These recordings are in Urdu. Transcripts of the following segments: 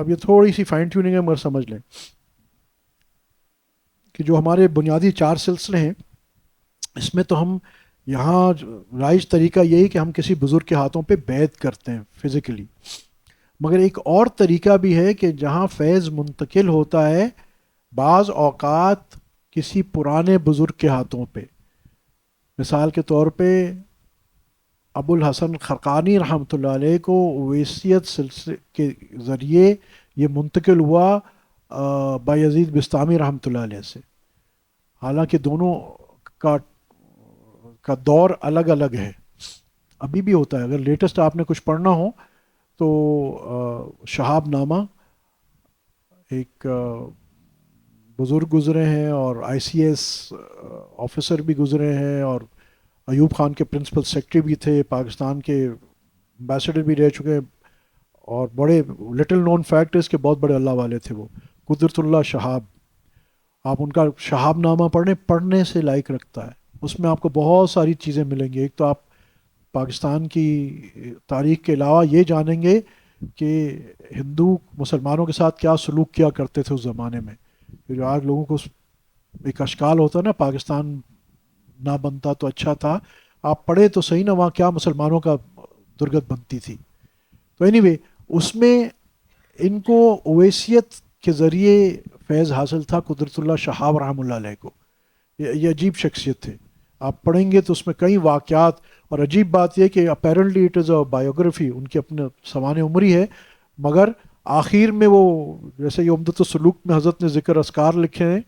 اب یہ تھوڑی سی فائن ٹیوننگ ہے مگر سمجھ لیں کہ جو ہمارے بنیادی 4 سلسلے ہیں اس میں تو ہم یہاں رائج طریقہ یہی کہ ہم کسی بزرگ کے ہاتھوں پہ بیعت کرتے ہیں فزیکلی. مگر ایک اور طریقہ بھی ہے کہ جہاں فیض منتقل ہوتا ہے بعض اوقات کسی پرانے بزرگ کے ہاتھوں پہ. مثال کے طور پہ ابو الحسن خرقانی رحمۃ اللہ علیہ کو اویسیت سلسلے کے ذریعے یہ منتقل ہوا بایزید بستامی رحمۃ اللہ علیہ سے. حالانکہ دونوں کا کا دور الگ الگ ہے. ابھی بھی ہوتا ہے. اگر لیٹسٹ آپ نے کچھ پڑھنا ہو تو شہاب نامہ ایک بزرگ گزرے ہیں اور آئی سی ایس آفیسر بھی گزرے ہیں اور ایوب خان کے پرنسپل سیکرٹری بھی تھے, پاکستان کے امبیسڈر بھی رہ چکے ہیں, اور بڑے لٹل نون فیکٹ اس کے بہت بڑے اللہ والے تھے وہ, قدرت اللہ شہاب. آپ ان کا شہاب نامہ پڑھنے سے لائق رکھتا ہے. اس میں آپ کو بہت ساری چیزیں ملیں گی. ایک تو آپ پاکستان کی تاریخ کے علاوہ یہ جانیں گے کہ ہندو مسلمانوں کے ساتھ کیا سلوک کیا کرتے تھے اس زمانے میں. جو آج لوگوں کو ایک اشکال ہوتا ہے نا پاکستان نہ بنتا تو اچھا تھا, آپ پڑھے تو صحیح نا وہاں کیا مسلمانوں کا درگت بنتی تھی. تو اینی وے اس میں ان کو اویسیت کے ذریعے فیض حاصل تھا قدرت اللہ شہاب رحمۃ اللہ علیہ کو. یہ عجیب شخصیت تھے. آپ پڑھیں گے تو اس میں کئی واقعات, اور عجیب بات یہ کہ apparently it is a biography, ان کی اپنے سوانح عمری ہے, مگر آخر میں وہ جیسے یہ عمدۃ السلوک میں حضرت نے ذکر اذکار لکھے ہیں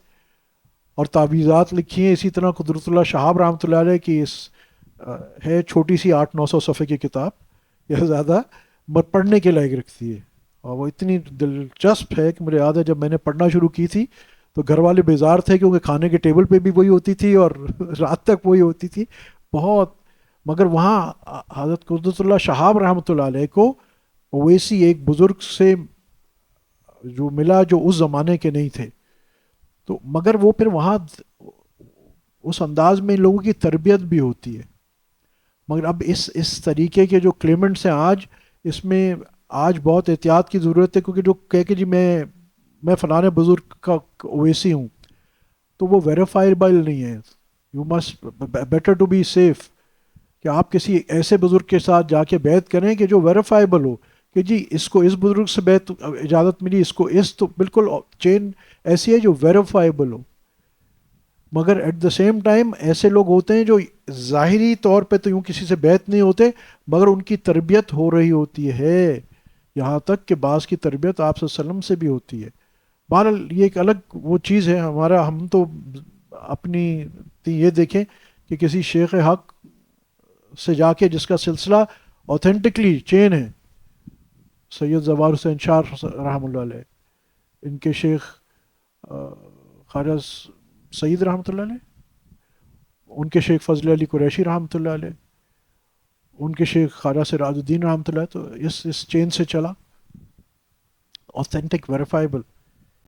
اور تعویذات لکھی ہیں, اسی طرح قدرت اللہ شہاب رحمۃ اللہ علیہ کی اس ہے چھوٹی سی 800-900 صفحے کی کتاب یا زیادہ, مگر پڑھنے کے لائق رکھتی ہے. اور وہ اتنی دلچسپ ہے کہ مجھے یاد ہے جب میں نے پڑھنا شروع کی تھی تو گھر والے بیزار تھے کیونکہ کھانے کے ٹیبل پہ بھی وہی ہوتی تھی اور رات تک وہی ہوتی تھی بہت. مگر وہاں حضرت قدرت اللہ شہاب رحمۃ اللہ علیہ کو اویسی ایک بزرگ سے جو ملا جو اس زمانے کے نہیں تھے, تو مگر وہ پھر وہاں اس انداز میں ان لوگوں کی تربیت بھی ہوتی ہے. مگر اب اس طریقے کے جو کلیمنٹس ہیں آج, اس میں آج بہت احتیاط کی ضرورت ہے, کیونکہ جو کہہ کہ جی میں فلانے بزرگ کا اویسی ہوں تو وہ ویریفائبل نہیں ہے. You must better to be safe کہ آپ کسی ایسے بزرگ کے ساتھ جا کے بیعت کریں کہ جو ویریفائبل ہو کہ جی اس کو اس بزرگ سے بیعت اجازت ملی, اس کو اس, تو بالکل چین ایسی ہے جو ویریفائبل ہو. مگر ایٹ دا سیم ٹائم ایسے لوگ ہوتے ہیں جو ظاہری طور پہ تو یوں کسی سے بیعت نہیں ہوتے مگر ان کی تربیت ہو رہی ہوتی ہے, یہاں تک کہ بعض کی تربیت آپ صلی اللہ علیہ وسلم سے بھی ہوتی ہے. بہرحال یہ ایک الگ وہ چیز ہے ہمارا. ہم تو اپنی یہ دیکھیں کہ کسی شیخ حق سے جا کے جس کا سلسلہ اوتھینٹکلی چین ہے, سید زوار حسین شاہ رحمۃ اللہ علیہ, ان کے شیخ خواجہ سعید رحمۃ اللہ علیہ, ان کے شیخ فضل علی قریشی رحمۃ اللہ علیہ, ان کے شیخ خواجہ سراج الدین رحمۃ اللہ, تو اس چین سے چلا اوتھینٹک ویریفائبل.